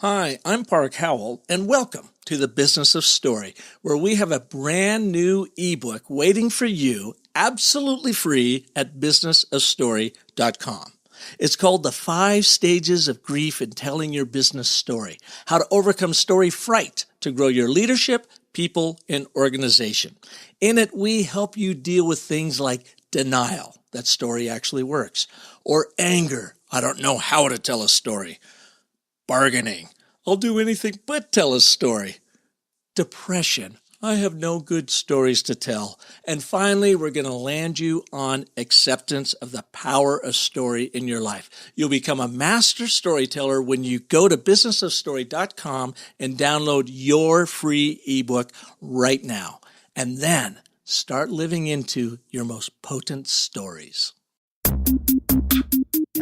Hi, I'm Park Howell, and welcome to the Business of Story, where we have a brand new ebook waiting for you, absolutely free at businessofstory.com. It's called The 5 Stages of Grief in Telling Your Business Story, How to Overcome Story Fright to Grow Your Leadership, People, and Organization. In it, we help you deal with things like denial, that story actually works, or anger, I don't know how to tell a story, bargaining, I'll do anything but tell a story, depression, I have no good stories to tell, and finally, we're going to land you on acceptance of the power of story in your life. You'll become a master storyteller when you go to businessofstory.com and download your free ebook right now, and then start living into your most potent stories.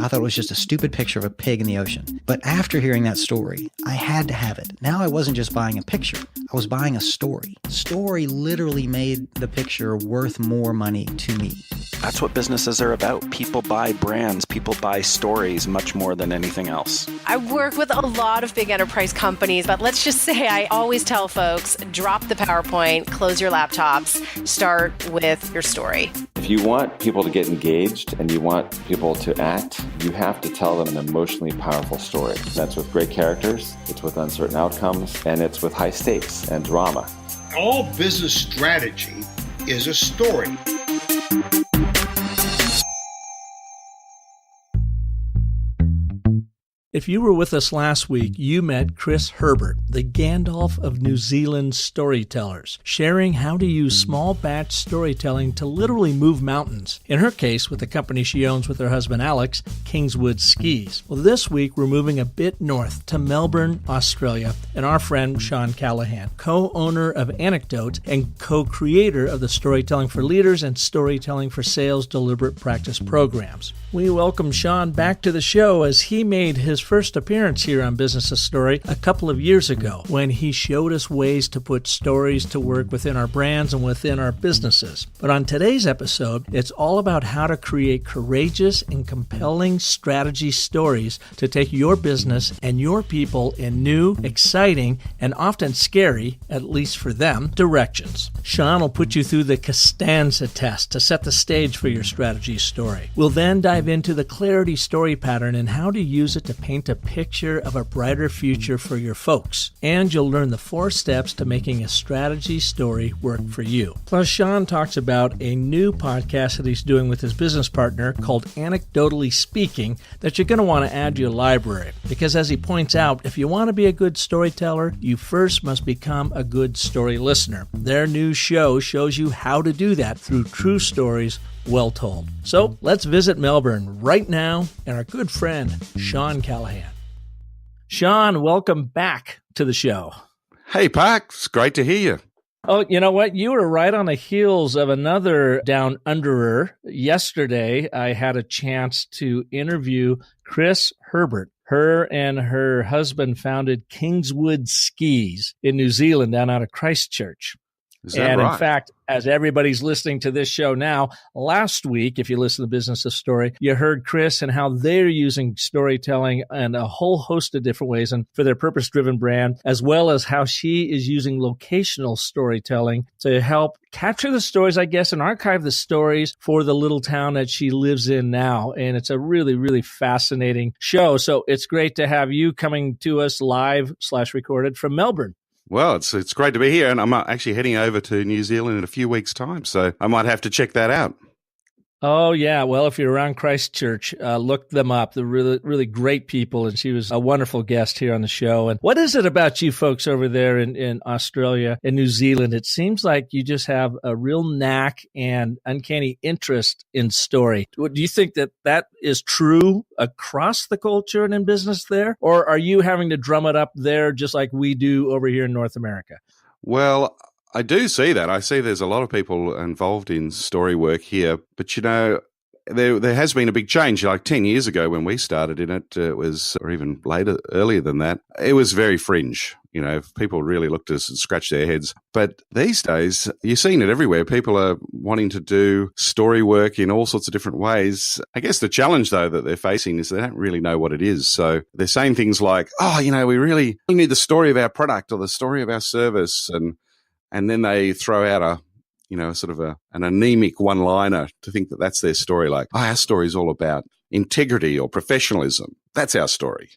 I thought it was just a stupid picture of a pig in the ocean. But after hearing that story, I had to have it. Now I wasn't just buying a picture. I was buying a story. Story literally made the picture worth more money to me. That's what businesses are about. People buy brands. People buy stories much more than anything else. I work with a lot of big enterprise companies, but let's just say I always tell folks, drop the PowerPoint, close your laptops, start with your story. If you want people to get engaged and you want people to act, you have to tell them an emotionally powerful story. That's with great characters, it's with uncertain outcomes, and it's with high stakes and drama. All business strategy is a story. If you were with us last week, you met Chris Herbert, the Gandalf of New Zealand storytellers, sharing how to use small batch storytelling to literally move mountains. In her case, with the company she owns with her husband Alex, Kingswood Skis. Well, this week we're moving a bit north to Melbourne, Australia, and our friend Shawn Callahan, co-owner of Anecdote and co-creator of the Storytelling for Leaders and Storytelling for Sales Deliberate Practice programs. We welcome Shawn back to the show as he made his first appearance here on Business of Story a couple of years ago when he showed us ways to put stories to work within our brands and within our businesses. But on today's episode, it's all about how to create courageous and compelling strategy stories to take your business and your people in new, exciting, and often scary, at least for them, directions. Shawn will put you through the Costanza test to set the stage for your strategy story. We'll then dive into the clarity story pattern and how to use it to paint a picture of a brighter future for your folks. And you'll learn the 4 steps to making a strategy story work for you. Plus, Shawn talks about a new podcast that he's doing with his business partner called Anecdotally Speaking that you're going to want to add to your library. Because as he points out, if you want to be a good storyteller, you first must become a good story listener. Their new show shows you how to do that through true stories well told. So let's visit Melbourne right now and our good friend, Shawn Callahan. Shawn, welcome back to the show. Hey, Park. It's great to hear you. Oh, you know what? You were right on the heels of another down underer. Yesterday, I had a chance to interview Chris Herbert. Her and her husband founded Kingswood Skis in New Zealand down out of Christchurch. Is that and right? In fact, as everybody's listening to this show now, last week, if you listen to Business of Story, you heard Chris and how they're using storytelling in a whole host of different ways and for their purpose-driven brand, as well as how she is using locational storytelling to help capture the stories, I guess, and archive the stories for the little town that she lives in now. And it's a really, really fascinating show. So it's great to have you coming to us live/recorded from Melbourne. Well, it's great to be here, and I'm actually heading over to New Zealand in a few weeks' time, so I might have to check that out. Oh, yeah. Well, if you're around Christchurch, look them up. They're really, really great people, and she was a wonderful guest here on the show. And what is it about you folks over there in Australia and New Zealand? It seems like you just have a real knack and uncanny interest in story. Do you think that is true across the culture and in business there? Or are you having to drum it up there just like we do over here in North America? Well, I do see that. I see there's a lot of people involved in story work here, but there has been a big change. Like 10 years ago when we started in it, it was, or even earlier than that, it was very fringe. People really looked at us and scratched their heads. But these days, you're seeing it everywhere. People are wanting to do story work in all sorts of different ways. I guess the challenge, though, that they're facing is they don't really know what it is. So they're saying things like, we really need the story of our product or the story of our service. And then they throw out an anemic one-liner to think that that's their story. Like, our story is all about integrity or professionalism. That's our story.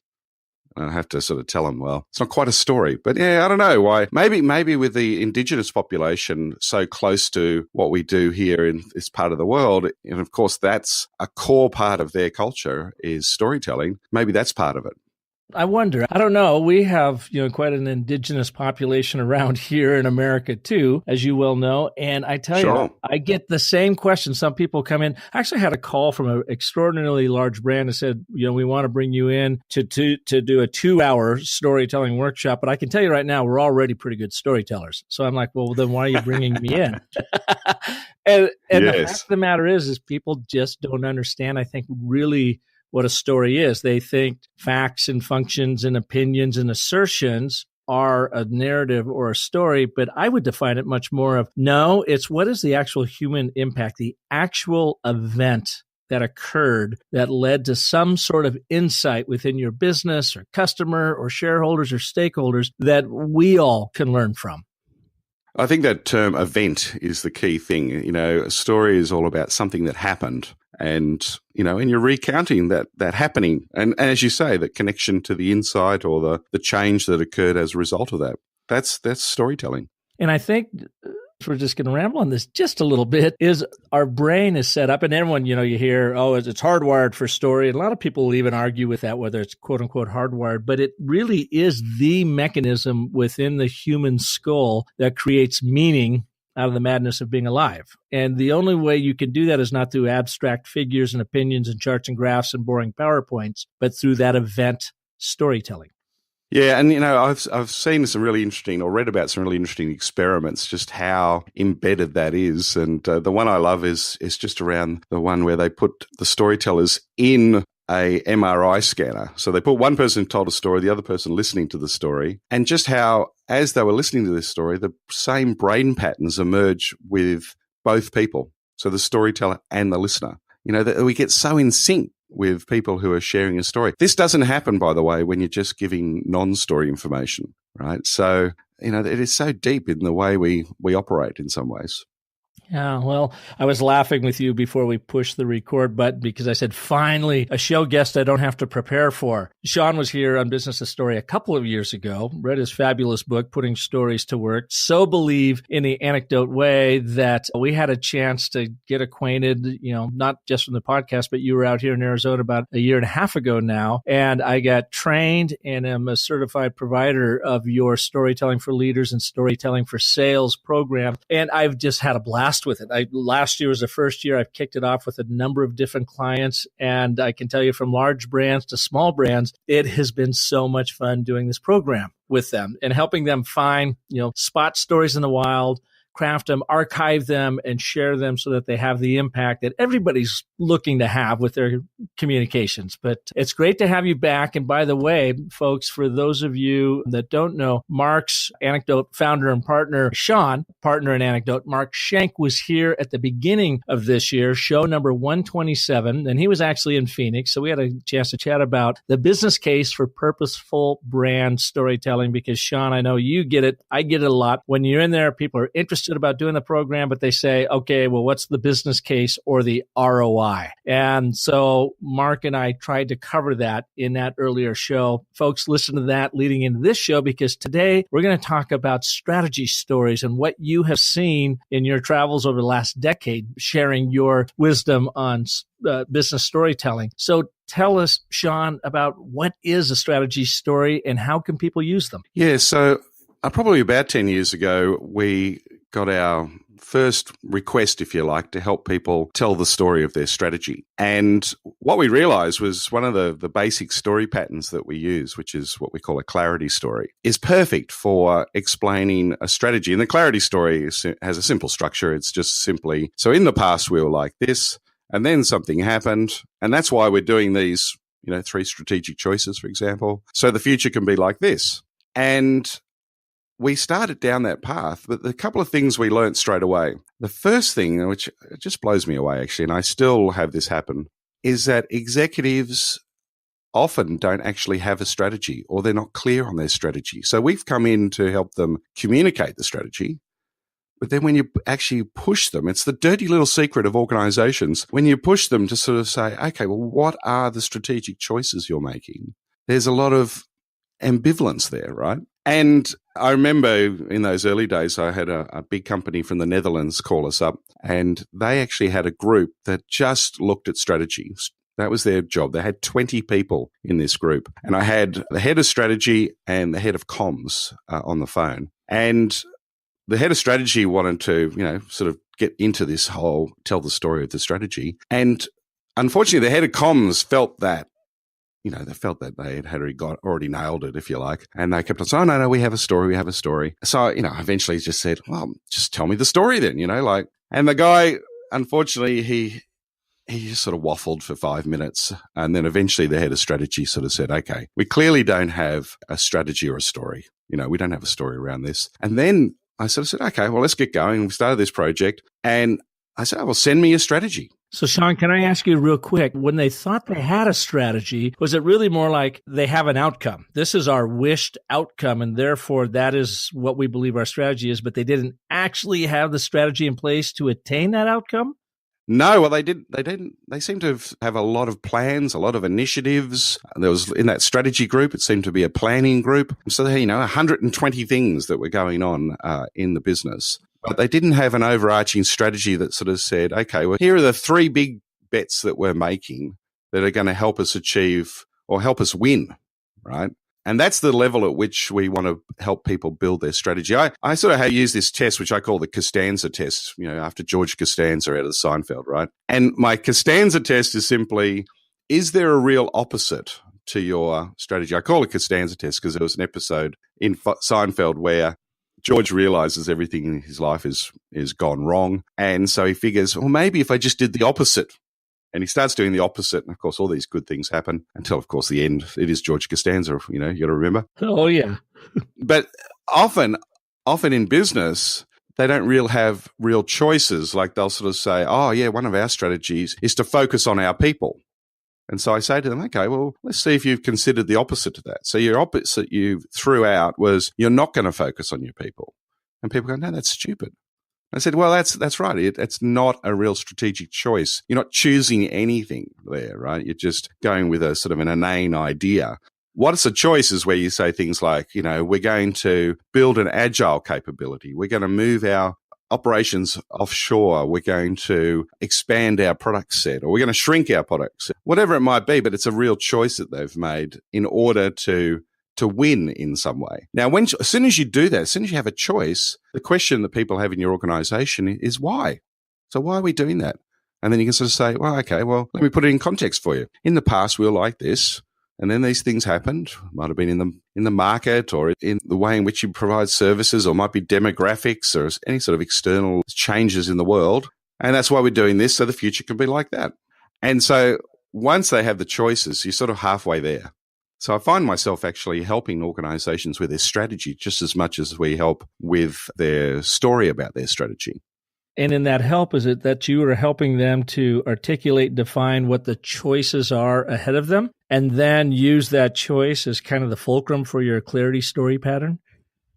And I have to sort of tell them, well, it's not quite a story. But yeah, I don't know why. Maybe with the indigenous population so close to what we do here in this part of the world, and of course that's a core part of their culture is storytelling. Maybe that's part of it. I wonder. I don't know. We have, quite an indigenous population around here in America too, as you well know. And I tell you, I get the same question. Some people come in. I actually had a call from an extraordinarily large brand that said, we want to bring you in to do a 2-hour storytelling workshop. But I can tell you right now, we're already pretty good storytellers. So I'm like, well, then why are you bringing me in? And the fact of the matter is people just don't understand, I think, really what a story is. They think facts and functions and opinions and assertions are a narrative or a story, but I would define it much more of, no, it's what is the actual human impact, the actual event that occurred that led to some sort of insight within your business or customer or shareholders or stakeholders that we all can learn from. I think that term event is the key thing. A story is all about something that happened. And, and you're recounting that happening. And as you say, the connection to the insight or the change that occurred as a result of that. That's storytelling. And I think we're just going to ramble on this just a little bit, is our brain is set up, and everyone, you hear, it's hardwired for story. And a lot of people will even argue with that, whether it's quote unquote hardwired, but it really is the mechanism within the human skull that creates meaning out of the madness of being alive. And the only way you can do that is not through abstract figures and opinions and charts and graphs and boring PowerPoints, but through that event storytelling. Yeah, and I've seen some really interesting, or read about some really interesting experiments, just how embedded that is. And the one I love is just around the one where they put the storytellers in a MRI scanner. So they put one person who told a story, the other person listening to the story, and just how, as they were listening to this story, the same brain patterns emerge with both people. So the storyteller and the listener. That we get so in sync with people who are sharing a story. This doesn't happen, by the way, when you're just giving non-story information, right? So, it is so deep in the way we operate in some ways. Yeah, well, I was laughing with you before we pushed the record button because I said, finally, a show guest I don't have to prepare for. Shawn was here on Business a Story a couple of years ago, read his fabulous book, Putting Stories to Work, so believe in the Anecdote way that we had a chance to get acquainted, not just from the podcast, but you were out here in Arizona about a year and a half ago now. And I got trained and am a certified provider of your Storytelling for Leaders and Storytelling for Sales program. And I've just had a blast with it. Last year was the first year I've kicked it off with a number of different clients. And I can tell you, from large brands to small brands, it has been so much fun doing this program with them and helping them find, spot stories in the wild, craft them, archive them, and share them so that they have the impact that everybody's looking to have with their communications. But it's great to have you back. And by the way, folks, for those of you that don't know, Mark's Anecdote founder and partner, Shawn, partner in Anecdote, Mark Schenk, was here at the beginning of this year, show number 127, and he was actually in Phoenix. So we had a chance to chat about the business case for purposeful brand storytelling, because Shawn, I know you get it. I get it a lot. When you're in there, people are interested about doing the program, but they say, okay, well, what's the business case or the ROI? And so Mark and I tried to cover that in that earlier show. Folks, listen to that leading into this show, because today we're going to talk about strategy stories and what you have seen in your travels over the last decade, sharing your wisdom on business storytelling. So tell us, Shawn, about what is a strategy story and how can people use them? Yeah, so probably about 10 years ago, we got our first request, if you like, to help people tell the story of their strategy. And what we realized was one of the basic story patterns that we use, which is what we call a clarity story, is perfect for explaining a strategy. And the clarity story has a simple structure. It's just simply, so in the past we were like this, and then something happened. And that's why we're doing these, 3 strategic choices, for example. So the future can be like this. And we started down that path, but a couple of things we learned straight away. The first thing, which just blows me away actually, and I still have this happen, is that executives often don't actually have a strategy, or they're not clear on their strategy. So we've come in to help them communicate the strategy. But then when you actually push them, it's the dirty little secret of organizations. When you push them to sort of say, okay, well, what are the strategic choices you're making? There's a lot of ambivalence there, right? And I remember in those early days, I had a big company from the Netherlands call us up, and they actually had a group that just looked at strategy. That was their job. They had 20 people in this group. And I had the head of strategy and the head of comms on the phone. And the head of strategy wanted to, sort of get into this whole tell the story of the strategy. And unfortunately, the head of comms felt that, they felt that they had already nailed it, if you like. And they kept on saying, oh, no, we have a story. So, I eventually just said, well, just tell me the story then, and the guy, unfortunately, he just sort of waffled for 5 minutes. And then eventually the head of strategy sort of said, okay, we clearly don't have a strategy or a story. We don't have a story around this. And then I sort of said, okay, well, let's get going. We started this project. And I said, oh, well, send me your strategy. So, Shawn, can I ask you real quick, when they thought they had a strategy, was it really more like they have an outcome? This is our wished outcome, and therefore that is what we believe our strategy is, but they didn't actually have the strategy in place to attain that outcome? No, well, they didn't. They seemed to have a lot of plans, a lot of initiatives. There was, in that strategy group, it seemed to be a planning group. So, 120 things that were going on in the business. But they didn't have an overarching strategy that sort of said, okay, well, here are the 3 big bets that we're making that are going to help us achieve or help us win, right? And that's the level at which we want to help people build their strategy. I sort of use this test, which I call the Costanza test, after George Costanza out of the Seinfeld, right? And my Costanza test is simply, is there a real opposite to your strategy? I call it Costanza test because there was an episode in Seinfeld where George realizes everything in his life is gone wrong. And so he figures, well, maybe if I just did the opposite. And he starts doing the opposite. And of course, all these good things happen until, of course, the end. It is George Costanza, you got to remember. Oh, yeah. But often in business, they don't have real choices. Like they'll sort of say, oh, yeah, one of our strategies is to focus on our people. And so I say to them, okay, well, let's see if you've considered the opposite to that. So your opposite you threw out was you're not going to focus on your people. And people go, no, that's stupid. I said, well, that's right. It's not a real strategic choice. You're not choosing anything there, right? You're just going with a sort of an inane idea. What's a choice is where you say things like, we're going to build an agile capability. We're going to move our operations offshore. We're going to expand our product set, or we're going to shrink our product set, whatever it might be. But it's a real choice that they've made in order to win in some way. Now, as soon as you do that, as soon as you have a choice, the question that people have in your organization is why? So why are we doing that? And then you can sort of say, well, okay, well, let me put it in context for you. In the past, we were like this, and then these things happened. Might have been in the market or in the way in which you provide services, or might be demographics or any sort of external changes in the world. And that's why we're doing this, so the future can be like that. And so once they have the choices, you're sort of halfway there. So I find myself actually helping organizations with their strategy just as much as we help with their story about their strategy. And in that help, is it that you are helping them to articulate, define what the choices are ahead of them, and then use that choice as kind of the fulcrum for your clarity story pattern?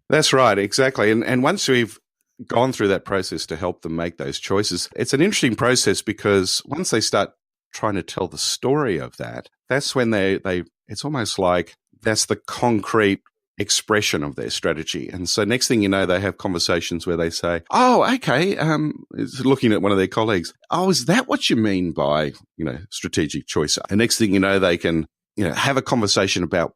That's right, exactly. And once we've gone through that process to help them make those choices, it's an interesting process because once they start trying to tell the story of that, that's when they it's almost like that's the concrete expression of their strategy. And so next thing you know, they have conversations where they say, oh, okay, looking at one of their colleagues, oh, is that what you mean by, strategic choice? And next thing you know, they can, have a conversation about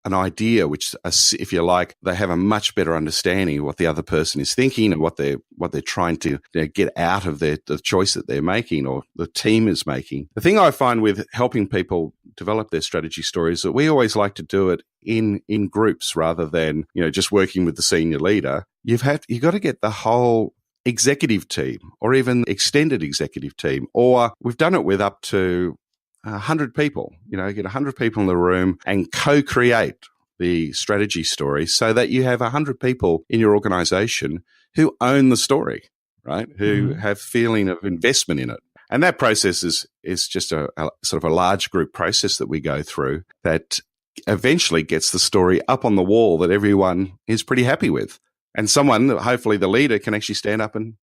an idea, which, if you like, they have a much better understanding of what the other person is thinking and what they're trying to get out of the choice that they're making or the team is making. The thing I find with helping people develop their strategy stories is that we always like to do it in groups rather than just working with the senior leader. You've got to get the whole executive team or even extended executive team, or we've done it with up to 100 people, get 100 people in the room and co-create the strategy story so that you have 100 people in your organization who own the story, right? Who have feeling of investment in it. And that process is just a sort of a large group process that we go through that eventually gets the story up on the wall that everyone is pretty happy with. And someone, hopefully the leader, can actually stand up and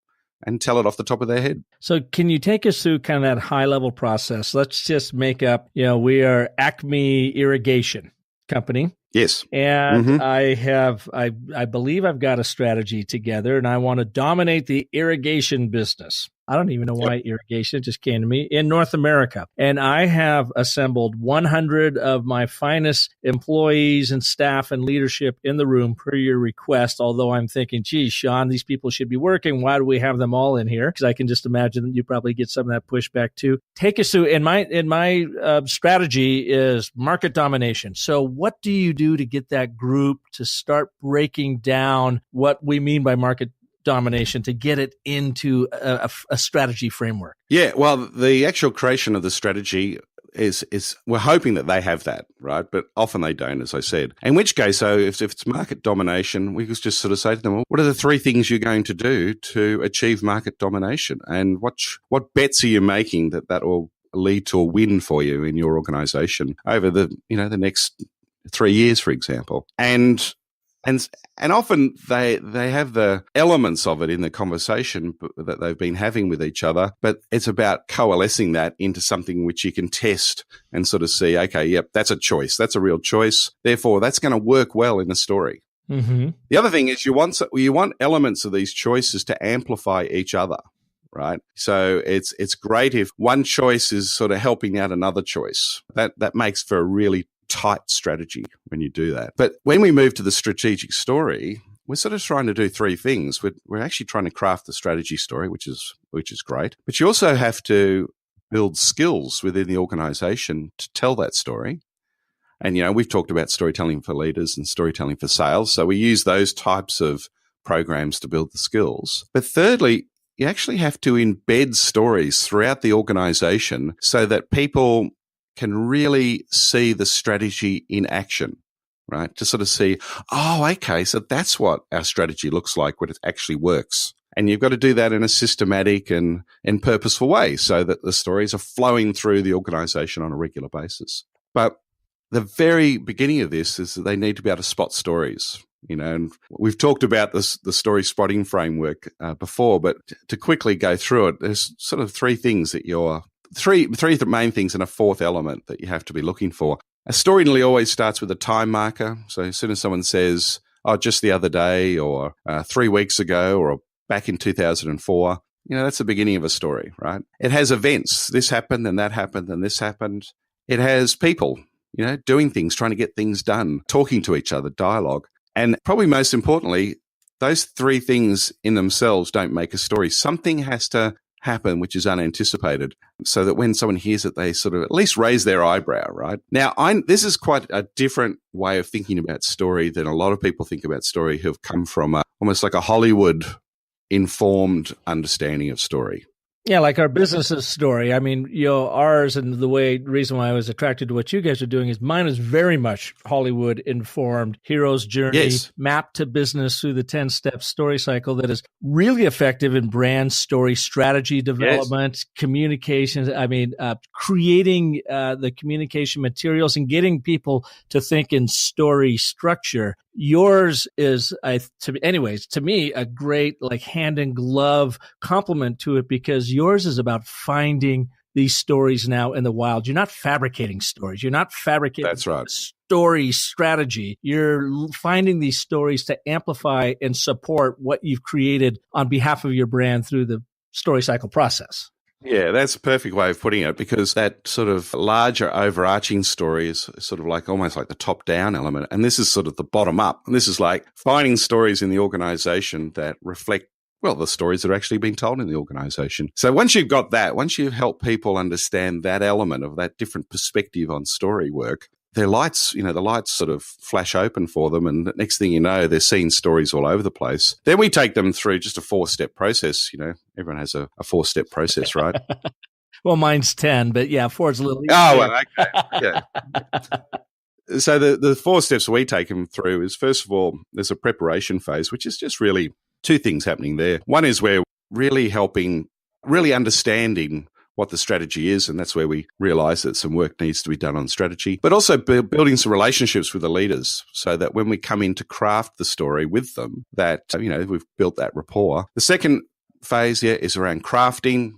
tell it off the top of their head. So can you take us through kind of that high-level process? Let's just make up, we are Acme Irrigation Company. Yes. And I believe I've got a strategy together, and I want to dominate the irrigation business. I don't even know why irrigation just came to me in North America. And I have assembled 100 of my finest employees and staff and leadership in the room per your request. Although I'm thinking, geez, Shawn, these people should be working. Why do we have them all in here? Because I can just imagine that you probably get some of that pushback too. Take us through. In my strategy is market domination. So what do you do to get that group to start breaking down what we mean by market domination, to get it into a strategy framework? Yeah, well, the actual creation of the strategy is we're hoping that they have that, right? But often they don't, as I said. In which case, so if it's market domination, we could just sort of say to them, well, what are the 3 things you're going to do to achieve market domination? And what bets are you making that will lead to a win for you in your organization over the next 3 years, for example? And often they have the elements of it in the conversation that they've been having with each other, but it's about coalescing that into something which you can test and sort of see, okay, yep, that's a choice. That's a real choice. Therefore, that's going to work well in the story. Mm-hmm. The other thing is you want elements of these choices to amplify each other, right? So it's great if one choice is sort of helping out another choice. That makes for a really tight strategy when you do that. But when we move to the strategic story, we're sort of trying to do 3 things. We're actually trying to craft the strategy story, which is great. But you also have to build skills within the organization to tell that story. And, we've talked about storytelling for leaders and storytelling for sales. So we use those types of programs to build the skills. But thirdly, you actually have to embed stories throughout the organization so that people can really see the strategy in action, right? To sort of see, oh, okay, so that's what our strategy looks like when it actually works. And you've got to do that in a systematic and purposeful way so that the stories are flowing through the organization on a regular basis. But the very beginning of this is that they need to be able to spot stories. And we've talked about the story spotting framework before, but to quickly go through it, there's sort of 3 things that three main things and a 4th element that you have to be looking for. A story nearly always starts with a time marker. So as soon as someone says, oh, just the other day or 3 weeks ago or back in 2004, that's the beginning of a story, right? It has events. This happened and that happened and this happened. It has people, doing things, trying to get things done, talking to each other, dialogue. And probably most importantly, those 3 things in themselves don't make a story. Something has to happen which is unanticipated so that when someone hears it, they sort of at least raise their eyebrow, right? Now, this is quite a different way of thinking about story than a lot of people think about story who have come from almost like a Hollywood-informed understanding of story. Yeah, like our business's story. I mean, ours and the reason why I was attracted to what you guys are doing is mine is very much Hollywood informed, hero's journey, mapped to business through the 10-step story cycle that is really effective in brand story strategy development, communications. I mean, creating the communication materials and getting people to think in story structure. Yours is, to me, a great hand in glove complement to it because yours is about finding these stories now in the wild. You're not fabricating stories. You're not fabricating story strategy. You're finding these stories to amplify and support what you've created on behalf of your brand through the story cycle process. Yeah, that's a perfect way of putting it because that sort of larger overarching story is sort of almost like the top-down element. And this is sort of the bottom-up. And this is like finding stories in the organization that reflect, the stories that are actually being told in the organization. So once you've got that, once you've helped people understand that element of that different perspective on story work, the lights sort of flash open for them. And the next thing you know, they're seeing stories all over the place. Then we take them through just a 4-step process. Everyone has a 4-step process, right? Well, mine's 10, but 4 is a little easier. Oh, well, okay. Yeah. So the 4 steps we take them through is, first of all, there's a preparation phase, which is just really 2 things happening there. One is we're really understanding what the strategy is, and that's where we realize that some work needs to be done on strategy, but also building some relationships with the leaders so that when we come in to craft the story with them, that, we've built that rapport. The second phase is around crafting.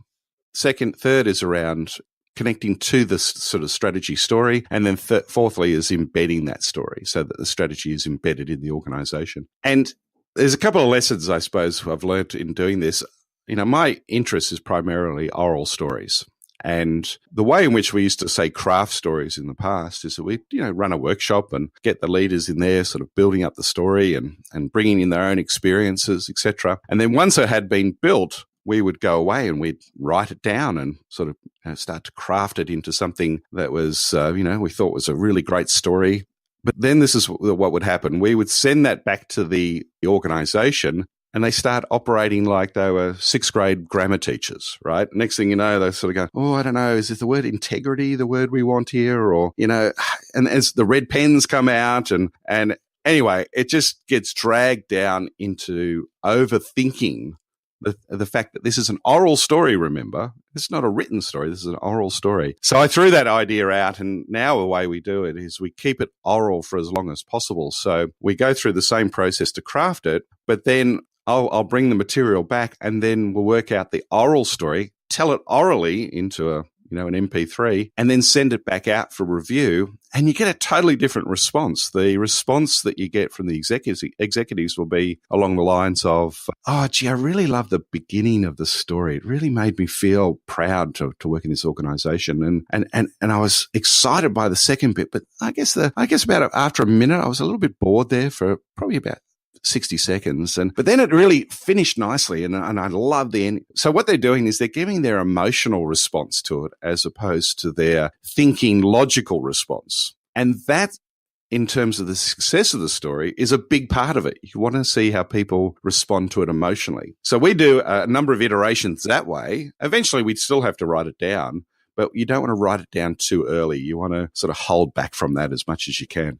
Third is around connecting to the sort of strategy story. And then fourthly is embedding that story so that the strategy is embedded in the organization. And there's a couple of lessons, I suppose, I've learned in doing this. My interest is primarily oral stories. And the way in which we used to say craft stories in the past is that we, run a workshop and get the leaders in there sort of building up the story and bringing in their own experiences, etc. And then once it had been built, we would go away and we'd write it down and sort of start to craft it into something that was, we thought was a really great story. But then this is what would happen. We would send that back to the organization and they start operating like they were 6th grade grammar teachers, right? Next thing you know, they sort of go, I don't know, is it the word integrity the word we want here? Or, and as the red pens come out and anyway, it just gets dragged down into overthinking the fact that this is an oral story, remember? It's not a written story. This is an oral story. So I threw that idea out, and now the way we do it is we keep it oral for as long as possible. So we go through the same process to craft it, but then I'll bring the material back, and then we'll work out the oral story, tell it orally into an MP3, and then send it back out for review. And you get a totally different response. The response that you get from the executives will be along the lines of, I really love the beginning of the story. It really made me feel proud to work in this organization. And I was excited by the second bit, but I guess about after a minute, I was a little bit bored there for probably about 60 seconds. But then it really finished nicely, and I love the end. So what they're doing is they're giving their emotional response to it as opposed to their thinking logical response. And that, in terms of the success of the story, is a big part of it. You want to see how people respond to it emotionally. So we do a number of iterations that way. Eventually, we'd still have to write it down, but you don't want to write it down too early. You want to sort of hold back from that as much as you can.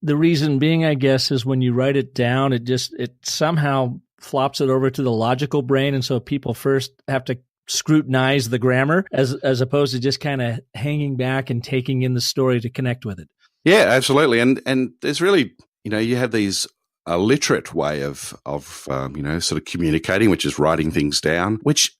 The reason being, I guess, is when you write it down, it somehow flops it over to the logical brain. And so people first have to scrutinize the grammar as opposed to just kind of hanging back and taking in the story to connect with it. Yeah, absolutely. And there's really, you have these a literate way of sort of communicating, which is writing things down, which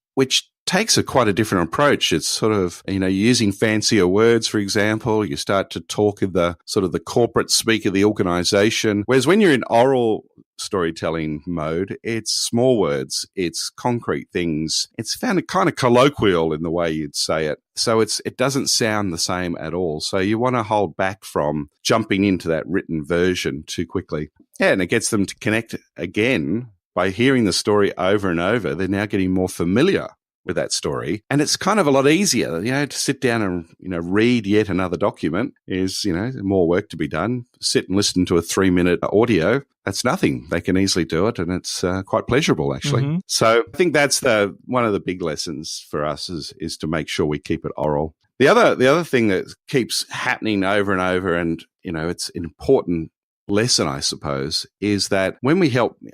takes quite a different approach. It's sort of, using fancier words, for example. You start to talk in the sort of the corporate speak of the organization. Whereas when you're in oral storytelling mode, it's small words, it's concrete things. It's found kind of colloquial in the way you'd say it. So it doesn't sound the same at all. So you want to hold back from jumping into that written version too quickly. Yeah, and it gets them to connect again by hearing the story over and over. They're now getting more familiar with that story. And it's kind of a lot easier, to sit down and, read yet another document is, more work to be done. Sit and listen to a 3-minute audio. That's nothing. They can easily do it. And it's quite pleasurable, actually. Mm-hmm. So I think that's one of the big lessons for us is to make sure we keep it oral. The other thing that keeps happening over and over, and, it's an important lesson, I suppose, is that when we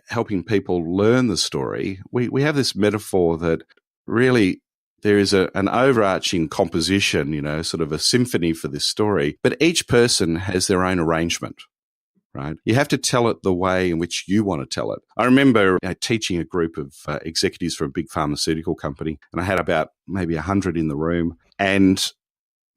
helping people learn the story, we have this metaphor that really there is an overarching composition, sort of a symphony for this story, but each person has their own arrangement, right? You have to tell it the way in which you want to tell it. I remember teaching a group of executives for a big pharmaceutical company, and I had about maybe 100 in the room, and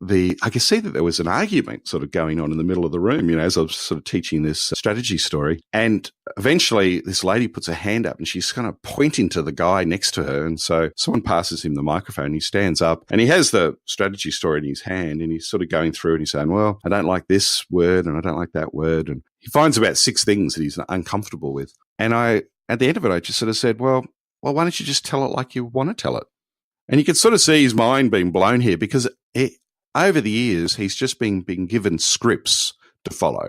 I could see that there was an argument sort of going on in the middle of the room, as I was sort of teaching this strategy story. And eventually this lady puts her hand up and she's kind of pointing to the guy next to her. And so someone passes him the microphone, he stands up and he has the strategy story in his hand and he's sort of going through and he's saying, well, I don't like this word and I don't like that word. And he finds about 6 things that he's uncomfortable with. And at the end of it, I just sort of said, well, why don't you just tell it like you want to tell it? And you can sort of see his mind being blown here because over the years, he's just been given scripts to follow.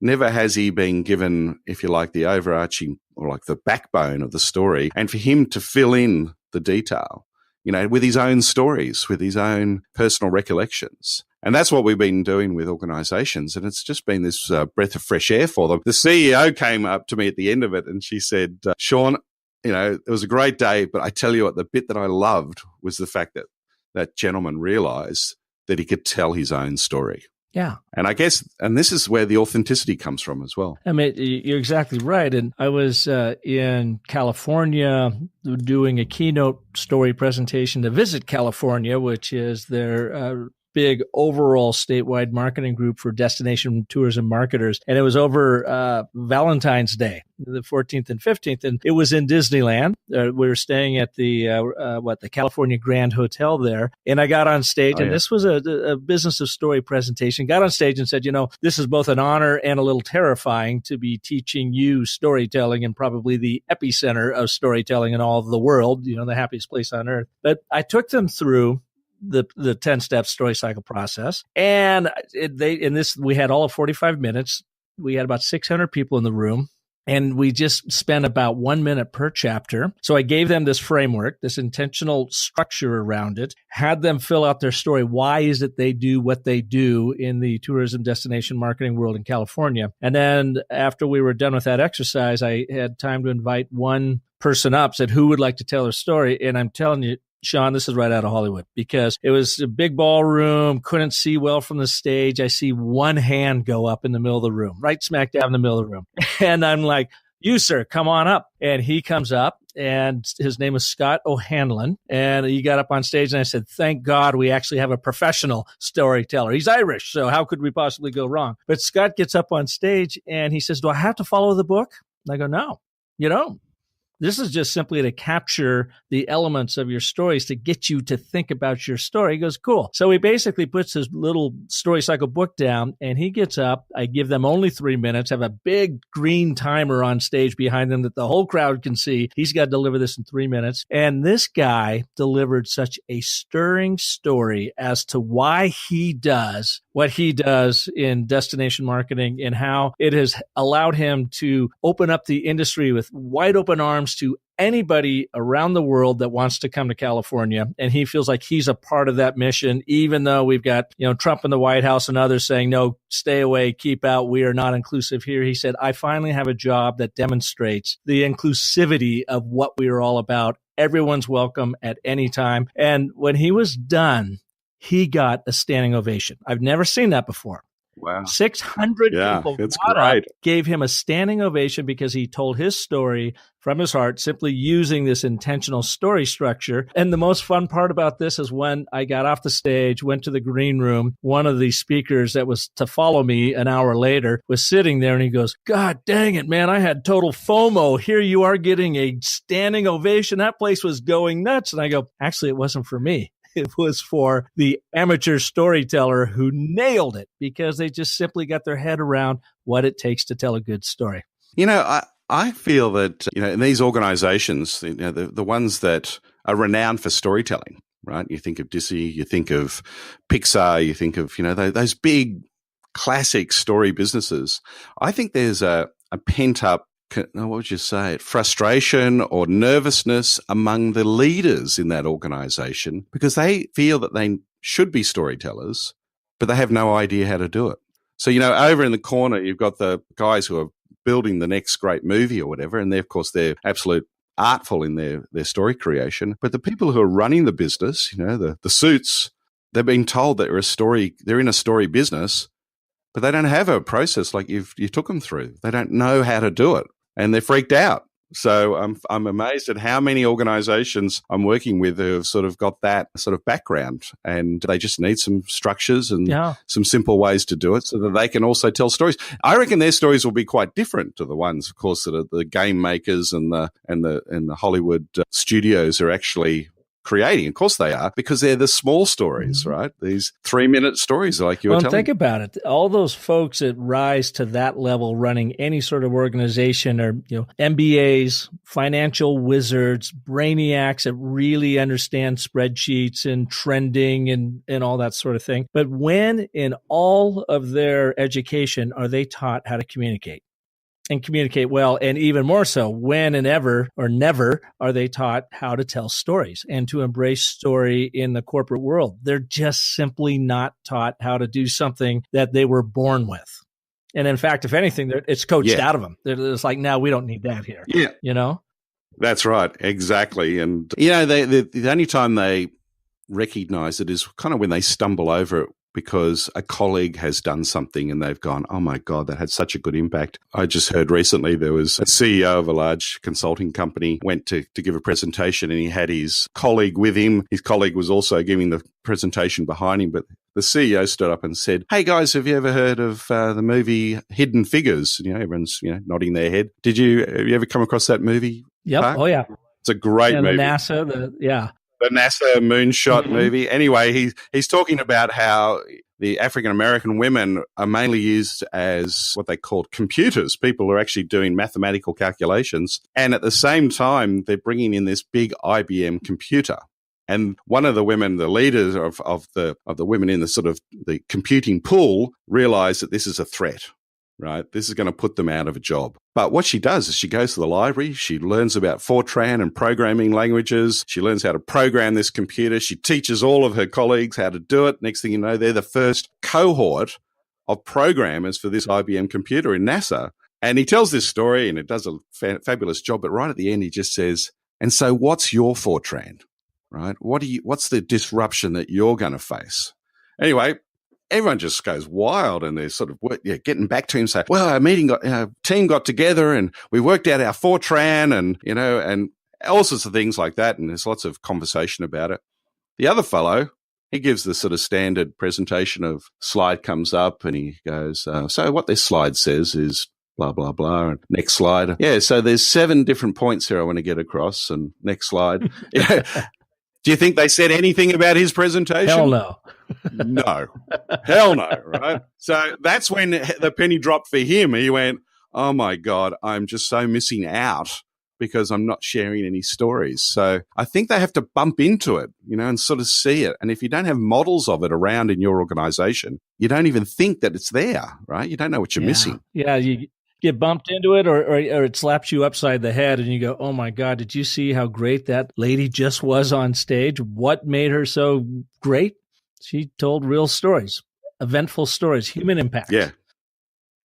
Never has he been given, if you like, the overarching or like the backbone of the story, and for him to fill in the detail, with his own stories, with his own personal recollections. And that's what we've been doing with organizations. And it's just been this breath of fresh air for them. The CEO came up to me at the end of it and she said, Shawn, it was a great day, but I tell you what, the bit that I loved was the fact that that gentleman realized that he could tell his own story. Yeah. And I guess, and this is where the authenticity comes from as well. I mean, you're exactly right. And I was in California doing a keynote story presentation to Visit California, which is their big overall statewide marketing group for destination tourism marketers. And it was over Valentine's Day, the 14th and 15th. And it was in Disneyland. We were staying at the California Grand Hotel there. And I got on stage, and this was a business of story presentation, got on stage and said, this is both an honor and a little terrifying to be teaching you storytelling in probably the epicenter of storytelling in all of the world, the happiest place on earth. But I took them through the 10-step story cycle process. And we had all of 45 minutes. We had about 600 people in the room, and we just spent about 1 minute per chapter. So I gave them this framework, this intentional structure around it, had them fill out their story. Why is it they do what they do in the tourism destination marketing world in California? And then after we were done with that exercise, I had time to invite one person up, said, who would like to tell their story? And I'm telling you, Shawn, this is right out of Hollywood, because it was a big ballroom, couldn't see well from the stage. I see one hand go up in the middle of the room, right smack dab in the middle of the room. And I'm like, you, sir, come on up. And he comes up, and his name is Scott O'Hanlon. And he got up on stage, and I said, thank God we actually have a professional storyteller. He's Irish, so how could we possibly go wrong? But Scott gets up on stage, and he says, do I have to follow the book? And I go, no, you don't. This is just simply to capture the elements of your stories to get you to think about your story. He goes, cool. So he basically puts his little story cycle book down, and he gets up. I give them only 3 minutes, have a big green timer on stage behind them that the whole crowd can see. He's got to deliver this in 3 minutes. And this guy delivered such a stirring story as to why he does what he does in destination marketing and how it has allowed him to open up the industry with wide open arms to anybody around the world that wants to come to California. And he feels like he's a part of that mission, even though we've got, Trump in the White House and others saying, no, stay away, keep out. We are not inclusive here. He said, I finally have a job that demonstrates the inclusivity of what we are all about. Everyone's welcome at any time. And when he was done, he got a standing ovation. I've never seen that before. Wow. 600 people got up, gave him a standing ovation because he told his story from his heart, simply using this intentional story structure. And the most fun part about this is when I got off the stage, went to the green room, one of the speakers that was to follow me an hour later was sitting there, and he goes, God dang it, man, I had total FOMO. Here you are getting a standing ovation. That place was going nuts. And I go, actually, it wasn't for me. It was for the amateur storyteller who nailed it because they just simply got their head around what it takes to tell a good story. I feel that, in these organizations, the ones that are renowned for storytelling, right? You think of Disney, you think of Pixar, you think of, those big classic story businesses. I think there's a pent-up, what would you say, frustration or nervousness among the leaders in that organization because they feel that they should be storytellers, but they have no idea how to do it. So, over in the corner, you've got the guys who are building the next great movie or whatever, and they're absolute artful in their story creation. But the people who are running the business, the suits, they're being told that they're in a story business, but they don't have a process like you took them through. They don't know how to do it. And they're freaked out. So I'm amazed at how many organizations I'm working with who have sort of got that sort of background, and they just need some structures and some simple ways to do it so that they can also tell stories. I reckon their stories will be quite different to the ones, of course, that are the game makers and the Hollywood studios are actually creating. Of course they are, because they're the small stories, right? These 3-minute stories like you were telling. Think about it. All those folks that rise to that level running any sort of organization are, MBAs, financial wizards, brainiacs that really understand spreadsheets and trending and all that sort of thing. But when in all of their education are they taught how to communicate? and communicate well. And even more so, when and ever or never are they taught how to tell stories and to embrace story in the corporate world. They're just simply not taught how to do something that they were born with. And in fact, if anything, it's coached out of them. It's like, no, we don't need that here. Yeah. You know? That's right. Exactly. And, you know, the only time they recognize it is kind of when they stumble over it because a colleague has done something and they've gone, oh my God, that had such a good impact. I just heard recently there was a CEO of a large consulting company went to give a presentation and he had his colleague with him. His colleague was also giving the presentation behind him, but the CEO stood up and said, hey guys, have you ever heard of the movie Hidden Figures? You know, everyone's, nodding their head. Have you ever come across that movie? Yep. Park? Oh yeah. It's a great movie. The NASA, The NASA moonshot movie. Anyway, he's talking about how the African-American women are mainly used as what they call computers. People are actually doing mathematical calculations. And at the same time, they're bringing in this big IBM computer. And one of the women, the leaders of the women in the sort of the computing pool, realize that this is a threat. Right? This is going to put them out of a job. But what she does is she goes to the library. She learns about Fortran and programming languages. She learns how to program this computer. She teaches all of her colleagues how to do it. Next thing you know, they're the first cohort of programmers for this IBM computer in NASA. And he tells this story and it does a fabulous job. But right at the end, he just says, and so what's your Fortran? Right? What's the disruption that you're going to face? Anyway, everyone just goes wild and they're sort of getting back to him saying, well, our team got together and we worked out our Fortran and, and all sorts of things like that. And there's lots of conversation about it. The other fellow, he gives the sort of standard presentation of slide comes up and he goes, so what this slide says is blah, blah, blah. And next slide. Yeah. So there's 7 different points here I want to get across. And next slide. Do you think they said anything about his presentation? Hell no. No. Hell no, right? So that's when the penny dropped for him. He went, oh my God, I'm just so missing out because I'm not sharing any stories. So I think they have to bump into it, and sort of see it. And if you don't have models of it around in your organization, you don't even think that it's there, right? You don't know what you're missing. Yeah, you get bumped into it or it slaps you upside the head and you go, oh my God, did you see how great that lady just was on stage? What made her so great? She told real stories, eventful stories, human impact. Yeah.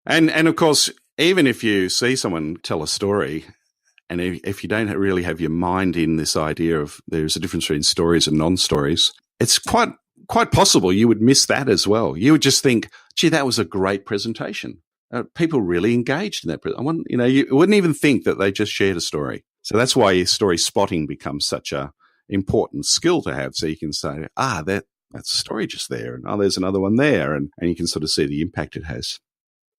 And of course, even if you see someone tell a story and if you don't really have your mind in this idea of there's a difference between stories and non-stories, it's quite possible you would miss that as well. You would just think, gee, that was a great presentation. People really engaged in that. You wouldn't even think that they just shared a story. So that's why story spotting becomes such a important skill to have. So you can say, that's a story just there. And there's another one there. And you can sort of see the impact it has.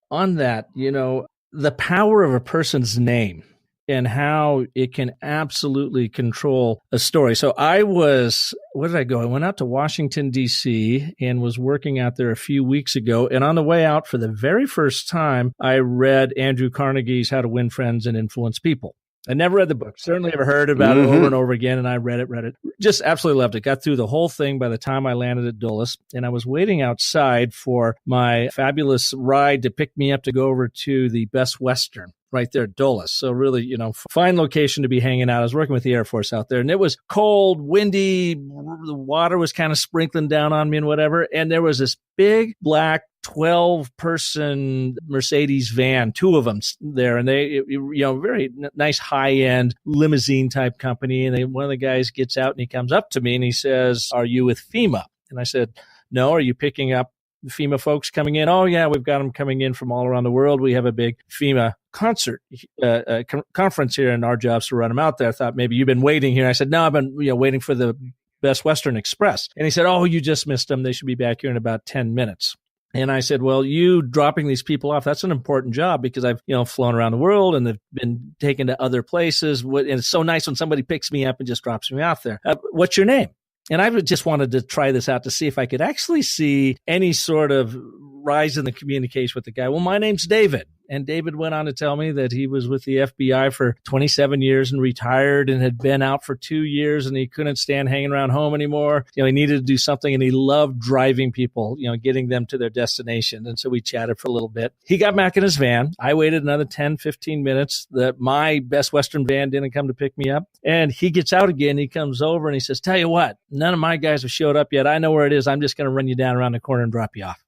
On that, the power of a person's name and how it can absolutely control a story. So where did I go? I went out to Washington, D.C. and was working out there a few weeks ago. And on the way out for the very first time, I read Andrew Carnegie's How to Win Friends and Influence People. I never read the book, certainly ever heard about it over and over again. And I read it, just absolutely loved it. Got through the whole thing by the time I landed at Dulles. And I was waiting outside for my fabulous ride to pick me up to go over to the Best Western right there at Dulles. So really, fine location to be hanging out. I was working with the Air Force out there and it was cold, windy. The water was kind of sprinkling down on me and whatever. And there was this big black 12-person Mercedes van, 2 of them there. And they, very nice high-end limousine type company. And one of the guys gets out and he comes up to me and he says, are you with FEMA? And I said, no. Are you picking up the FEMA folks coming in? Oh yeah, we've got them coming in from all around the world. We have a big FEMA conference here and our job's to run them out there. I thought maybe you've been waiting here. I said, no, I've been waiting for the Best Western Express. And he said, oh, you just missed them. They should be back here in about 10 minutes. And I said, well, you dropping these people off, that's an important job because I've, flown around the world and they've been taken to other places. And it's so nice when somebody picks me up and just drops me off there. What's your name? And I just wanted to try this out to see if I could actually see any sort of rise in the communication with the guy. Well, my name's David. And David went on to tell me that he was with the FBI for 27 years and retired and had been out for 2 years and he couldn't stand hanging around home anymore. He needed to do something and he loved driving people, getting them to their destination. And so we chatted for a little bit. He got back in his van. I waited another 10, 15 minutes that my Best Western van didn't come to pick me up. And he gets out again. He comes over and he says, tell you what, none of my guys have showed up yet. I know where it is. I'm just going to run you down around the corner and drop you off.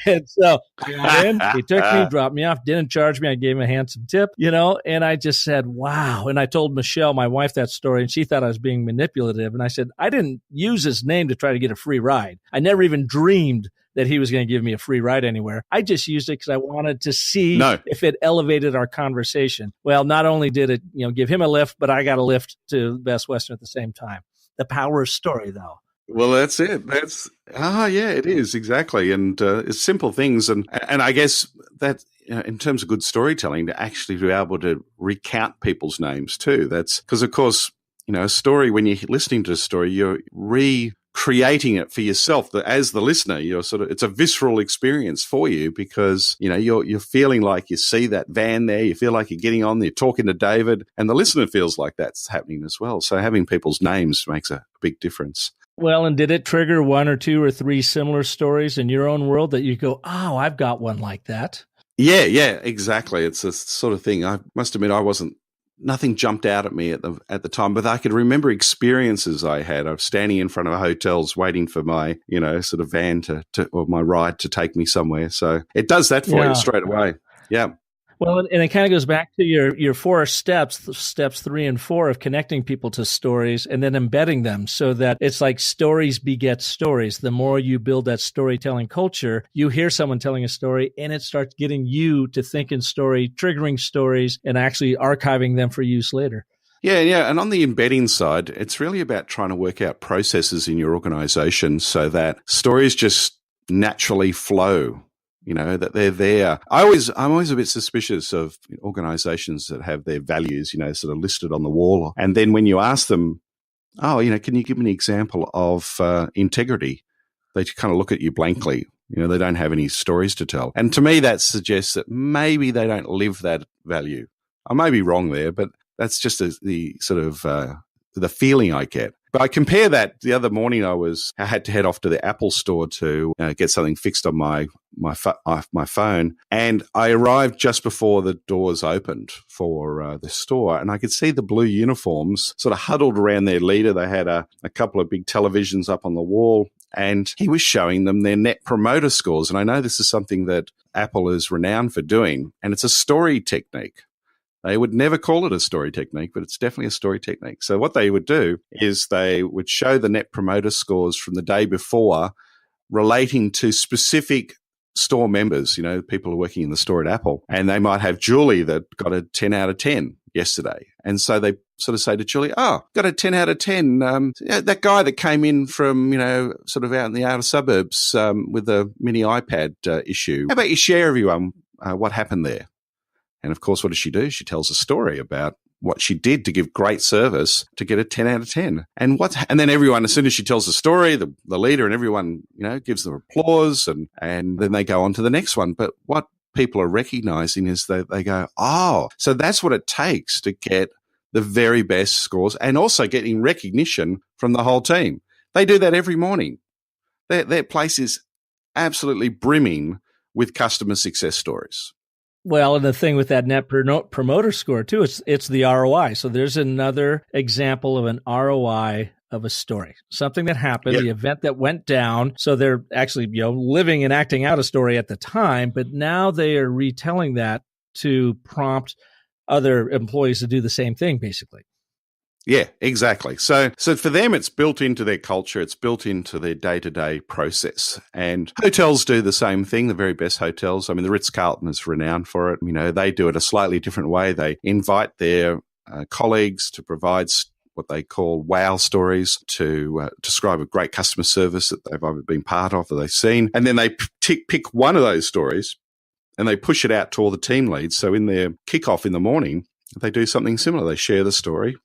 And so he took me, dropped me off, didn't charge me. I gave him a handsome tip, and I just said, wow. And I told Michelle, my wife, that story, and she thought I was being manipulative. And I said, I didn't use his name to try to get a free ride. I never even dreamed that he was going to give me a free ride anywhere. I just used it because I wanted to see if it elevated our conversation. Well, not only did it, give him a lift, but I got a lift to Best Western at the same time. The power of story, though. Well, that's it. It is exactly. And it's simple things. And I guess that in terms of good storytelling, to actually be able to recount people's names too. That's because, of course, a story, when you're listening to a story, you're recreating it for yourself. As the listener, it's a visceral experience for you because, you're feeling like you see that van there. You feel like you're getting on there, talking to David, and the listener feels like that's happening as well. So having people's names makes a big difference. Well, and did it trigger 1 or 2 or 3 similar stories in your own world that you go, oh, I've got one like that? Yeah, exactly. It's a sort of thing. I must admit, nothing jumped out at me at the time, but I could remember experiences I had. I was standing in front of hotels waiting for my, sort of van or my ride to take me somewhere. So it does that for you straight away. Yeah. Well, and it kind of goes back to your 4 steps 3 and 4 of connecting people to stories and then embedding them so that it's like stories beget stories. The more you build that storytelling culture, you hear someone telling a story and it starts getting you to think in story, triggering stories and actually archiving them for use later. Yeah. And on the embedding side, it's really about trying to work out processes in your organization so that stories just naturally flow. That they're there. I'm always a bit suspicious of organizations that have their values, sort of listed on the wall. And then when you ask them, can you give me an example of integrity? They kind of look at you blankly. They don't have any stories to tell. And to me, that suggests that maybe they don't live that value. I may be wrong there, but that's just the sort of the feeling I get. But I compare that. The other morning, I had to head off to the Apple store to get something fixed on my phone, and I arrived just before the doors opened for the store, and I could see the blue uniforms sort of huddled around their leader. They had a couple of big televisions up on the wall, and he was showing them their net promoter scores. And I know this is something that Apple is renowned for doing, and it's a story technique. They would never call it a story technique, but it's definitely a story technique. So what they would do is they would show the net promoter scores from the day before relating to specific store members, people who are working in the store at Apple. And they might have Julie that got a 10 out of 10 yesterday. And so they sort of say to Julie, got a 10 out of 10. That guy that came in from, sort of out in the outer suburbs with a mini iPad issue. How about you share everyone what happened there? And of course, what does she do? She tells a story about what she did to give great service to get a 10 out of 10. And then everyone, as soon as she tells the story, the leader and everyone, gives them applause and then they go on to the next one. But what people are recognizing is that they go, so that's what it takes to get the very best scores and also getting recognition from the whole team. They do that every morning. Their place is absolutely brimming with customer success stories. Well, and the thing with that net promoter score too, it's the ROI. So there's another example of an ROI of a story, something that happened, the event that went down. So they're actually, living and acting out a story at the time, but now they are retelling that to prompt other employees to do the same thing, basically. Yeah, exactly. So for them, it's built into their culture. It's built into their day-to-day process. And hotels do the same thing, the very best hotels. I mean, the Ritz-Carlton is renowned for it. They do it a slightly different way. They invite their colleagues to provide what they call wow stories to describe a great customer service that they've either been part of or they've seen. And then they pick one of those stories and they push it out to all the team leads. So in their kickoff in the morning, they do something similar. They share the story.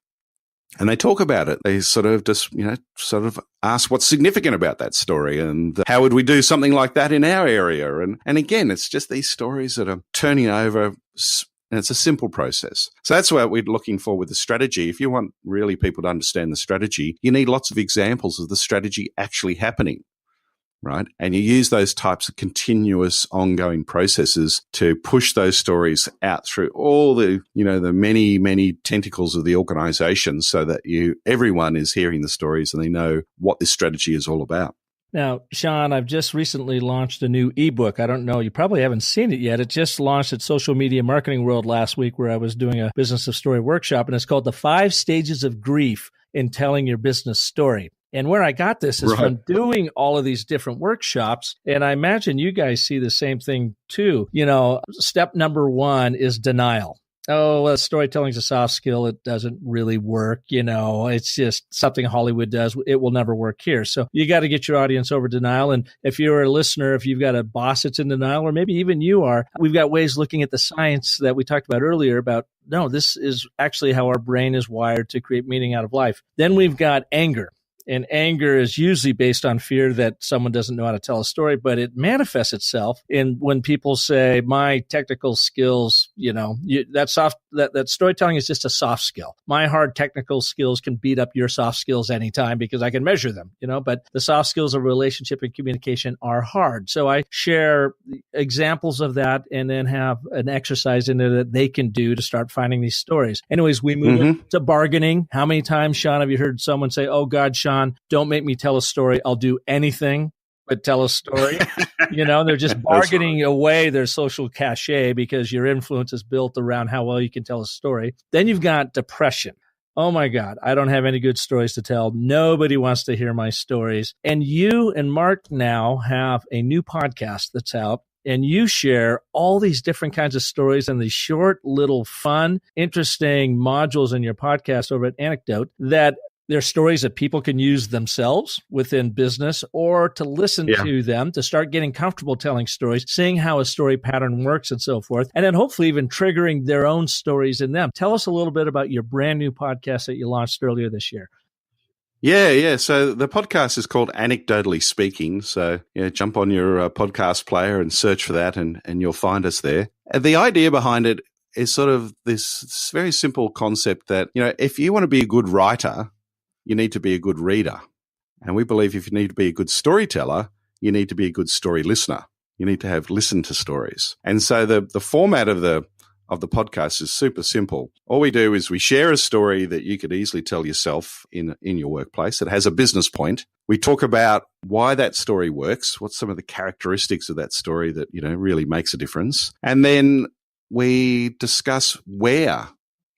And they talk about it. They sort of just, sort of ask what's significant about that story and how would we do something like that in our area. And again, it's just these stories that are turning over, and it's a simple process. So that's what we're looking for with the strategy. If you want really people to understand the strategy, you need lots of examples of the strategy actually happening. Right. And you use those types of continuous ongoing processes to push those stories out through all the, the many, many tentacles of the organization so that everyone is hearing the stories and they know what this strategy is all about. Now, Shawn, I've just recently launched a new ebook. I don't know, you probably haven't seen it yet. It just launched at Social Media Marketing World last week where I was doing a Business of Story workshop, and it's called The 5 Stages of Grief in Telling Your Business Story. And where I got this is from doing all of these different workshops. And I imagine you guys see the same thing too. Step number 1 is denial. Oh, well, storytelling is a soft skill. It doesn't really work. It's just something Hollywood does. It will never work here. So you got to get your audience over denial. And if you're a listener, if you've got a boss that's in denial, or maybe even you are, we've got ways looking at the science that we talked about earlier about, no, this is actually how our brain is wired to create meaning out of life. Then we've got anger. And anger is usually based on fear that someone doesn't know how to tell a story, but it manifests itself in when people say, my technical skills, that storytelling is just a soft skill. My hard technical skills can beat up your soft skills anytime because I can measure them, but the soft skills of relationship and communication are hard. So I share examples of that and then have an exercise in there that they can do to start finding these stories. Anyways, we move to bargaining. How many times, Shawn, have you heard someone say, oh God, Shawn, don't make me tell a story. I'll do anything but tell a story. They're just bargaining away their social cachet because your influence is built around how well you can tell a story. Then you've got depression. Oh my God, I don't have any good stories to tell. Nobody wants to hear my stories. And you and Mark now have a new podcast that's out. And you share all these different kinds of stories and these short, little, fun, interesting modules in your podcast over at Anecdote that they're stories that people can use themselves within business or to listen to them, to start getting comfortable telling stories, seeing how a story pattern works and so forth, and then hopefully even triggering their own stories in them. Tell us a little bit about your brand new podcast that you launched earlier this year. Yeah. So the podcast is called Anecdotally Speaking. So jump on your podcast player and search for that and you'll find us there. And the idea behind it is sort of this very simple concept that, if you want to be a good writer, you need to be a good reader. And we believe if you need to be a good storyteller, you need to be a good story listener. You need to have listened to stories. And so the format of the podcast is super simple. All we do is we share a story that you could easily tell yourself in your workplace that has a business point. We talk about why that story works, what's some of the characteristics of that story that, really makes a difference. And then we discuss where,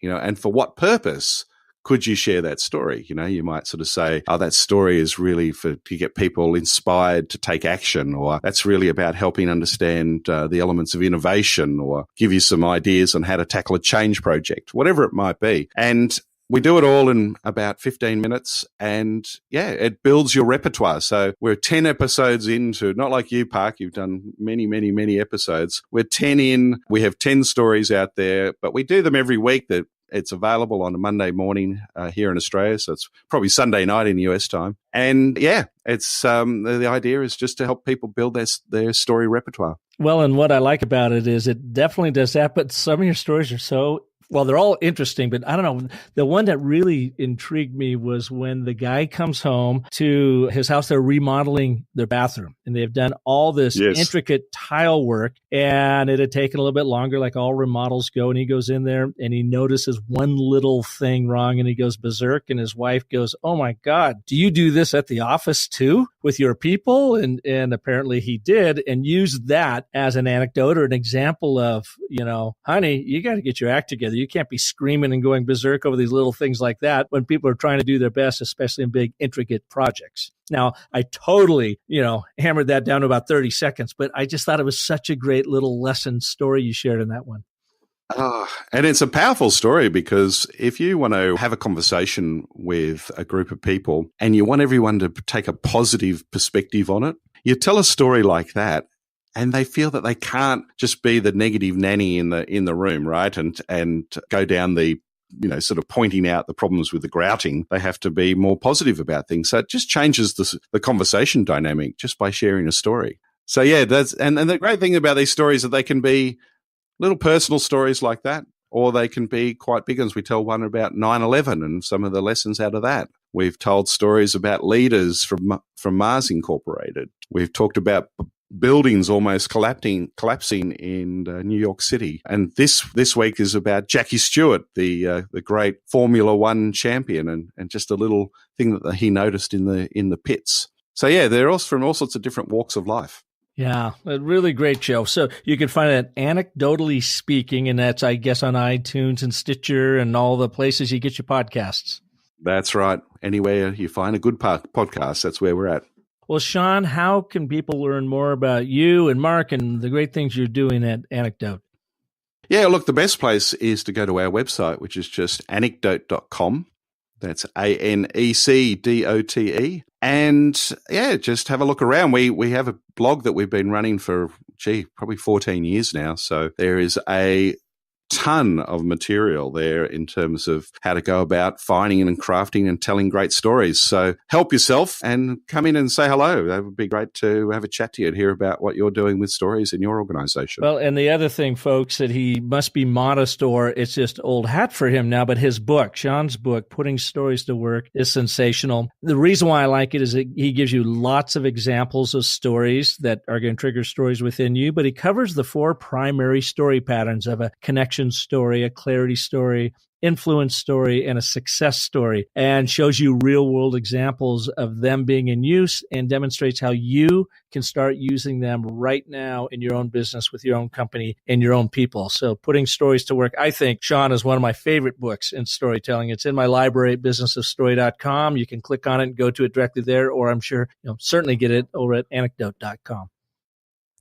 and for what purpose could you share that story? You might sort of say, oh, that story is really to get people inspired to take action, or that's really about helping understand the elements of innovation, or give you some ideas on how to tackle a change project, whatever it might be. And we do it all in about 15 minutes and it builds your repertoire. So we're 10 episodes into, not like you, Park, you've done many, many, many episodes. We're 10 in, we have 10 stories out there, but we do them every week. That it's available on a Monday morning here in Australia. So it's probably Sunday night in US time. And it's the idea is just to help people build their story repertoire. Well, and what I like about it is it definitely does that, but some of your stories are so well, they're all interesting, but I don't know. The one that really intrigued me was when the guy comes home to his house. They're remodeling their bathroom, and they've done all this intricate tile work, and it had taken a little bit longer, like all remodels go. And he goes in there, and he notices one little thing wrong, and he goes berserk. And his wife goes, "Oh my God, do you do this at the office too with your people?" And apparently he did, and used that as an anecdote or an example of, honey, you got to get your act together. You can't be screaming and going berserk over these little things like that when people are trying to do their best, especially in big, intricate projects. Now, I totally, hammered that down to about 30 seconds, but I just thought it was such a great little lesson story you shared in that one. And it's a powerful story because if you want to have a conversation with a group of people and you want everyone to take a positive perspective on it, you tell a story like that, and they feel that they can't just be the negative nanny in the room, right? And go down the sort of pointing out the problems with the grouting. They have to be more positive about things. So it just changes the conversation dynamic just by sharing a story. So yeah, and the great thing about these stories is that they can be little personal stories like that, or they can be quite big ones. We tell one about 9/11 and some of the lessons out of that. We've told stories about leaders from Mars Incorporated. We've talked about buildings almost collapsing in New York City. And this week is about Jackie Stewart, the great Formula One champion, and just a little thing that he noticed in the pits. So yeah, they're also from all sorts of different walks of life. Yeah, a really great show. So you can find it Anecdotally Speaking, and that's, I guess, on iTunes and Stitcher and all the places you get your podcasts. That's right. Anywhere you find a good podcast, that's where we're at. Well, Shawn, how can people learn more about you and Mark and the great things you're doing at Anecdote? Yeah, look, the best place is to go to our website, which is just Anecdote.com. That's ANECDOTE. And yeah, just have a look around. We have a blog that we've been running for, probably 14 years now. So there is a ton of material there in terms of how to go about finding and crafting and telling great stories. So help yourself and come in and say hello. That would be great to have a chat to you and hear about what you're doing with stories in your organization. Well, and the other thing, folks, that he must be modest or it's just old hat for him now, but his book, Shawn's book, Putting Stories to Work, is sensational. The reason why I like it is that he gives you lots of examples of stories that are going to trigger stories within you, but he covers the 4 primary story patterns of a connection story, a clarity story, influence story, and a success story, and shows you real world examples of them being in use and demonstrates how you can start using them right now in your own business with your own company and your own people. So Putting Stories to Work, I think, Shawn, is one of my favorite books in storytelling. It's in my library at businessofstory.com. You can click on it and go to it directly there, or I'm sure you'll certainly get it over at anecdote.com.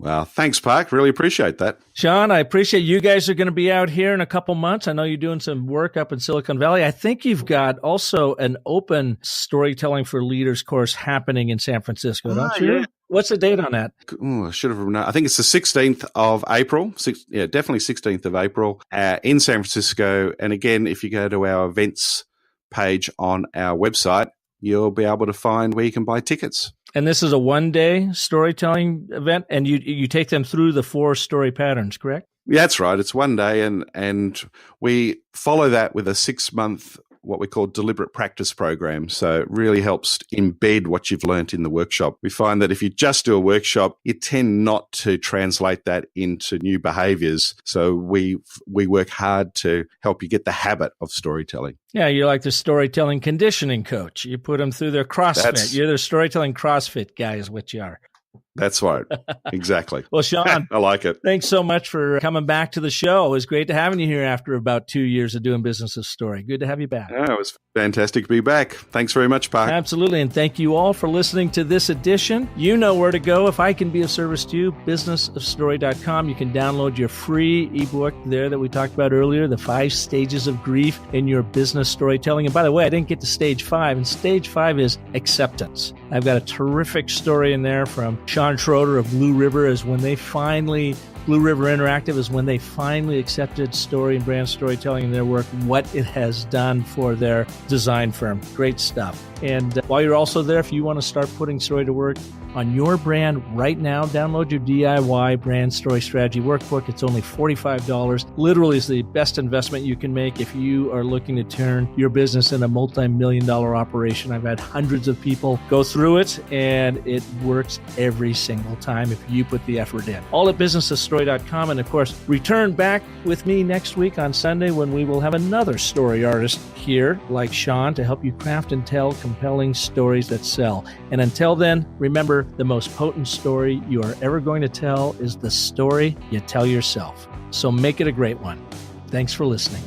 Well, thanks, Park. Really appreciate that. Shawn, I appreciate you guys are going to be out here in a couple months. I know you're doing some work up in Silicon Valley. I think you've got also an open storytelling for leaders course happening in San Francisco, don't you? Yeah. What's the date on that? I should have known. I think it's the 16th of April. Definitely 16th of April in San Francisco. And again, if you go to our events page on our website, you'll be able to find where you can buy tickets. And this is a one-day storytelling event, and you take them through the 4 story patterns, correct? Yeah, that's right. It's one day, and we follow that with a 6-month, what we call deliberate practice program. So it really helps embed what you've learned in the workshop. We find that if you just do a workshop, you tend not to translate that into new behaviors. So we work hard to help you get the habit of storytelling. Yeah, you're like the storytelling conditioning coach. You put them through their CrossFit. You're their storytelling CrossFit guy is what you are. That's right. Exactly. Well, Shawn, I like it. Thanks so much for coming back to the show. It was great to having you here after about 2 years of doing business of story. Good to have you back. Yeah, it was fantastic to be back. Thanks very much, Park. Absolutely. And thank you all for listening to this edition. You know where to go. If I can be of service to you, businessofstory.com. You can download your free ebook there that we talked about earlier, The 5 Stages of Grief in Your Business Storytelling. And by the way, I didn't get to stage 5, and stage 5 is acceptance. I've got a terrific story in there from Sean Schroeder of Blue River Blue River Interactive is when they finally accepted story and brand storytelling in their work, what it has done for their design firm. Great stuff. And while you're also there, if you want to start putting story to work on your brand right now, download your DIY brand story strategy workbook. It's only $45. Literally is the best investment you can make if you are looking to turn your business into a multi-million-dollar operation. I've had hundreds of people go through it, and it works every single time if you put the effort in. All at businessofstory.com. And of course, return back with me next week on Sunday when we will have another story artist here like Shawn to help you craft and tell compelling stories that sell. And until then, remember, the most potent story you are ever going to tell is the story you tell yourself. So make it a great one. Thanks for listening.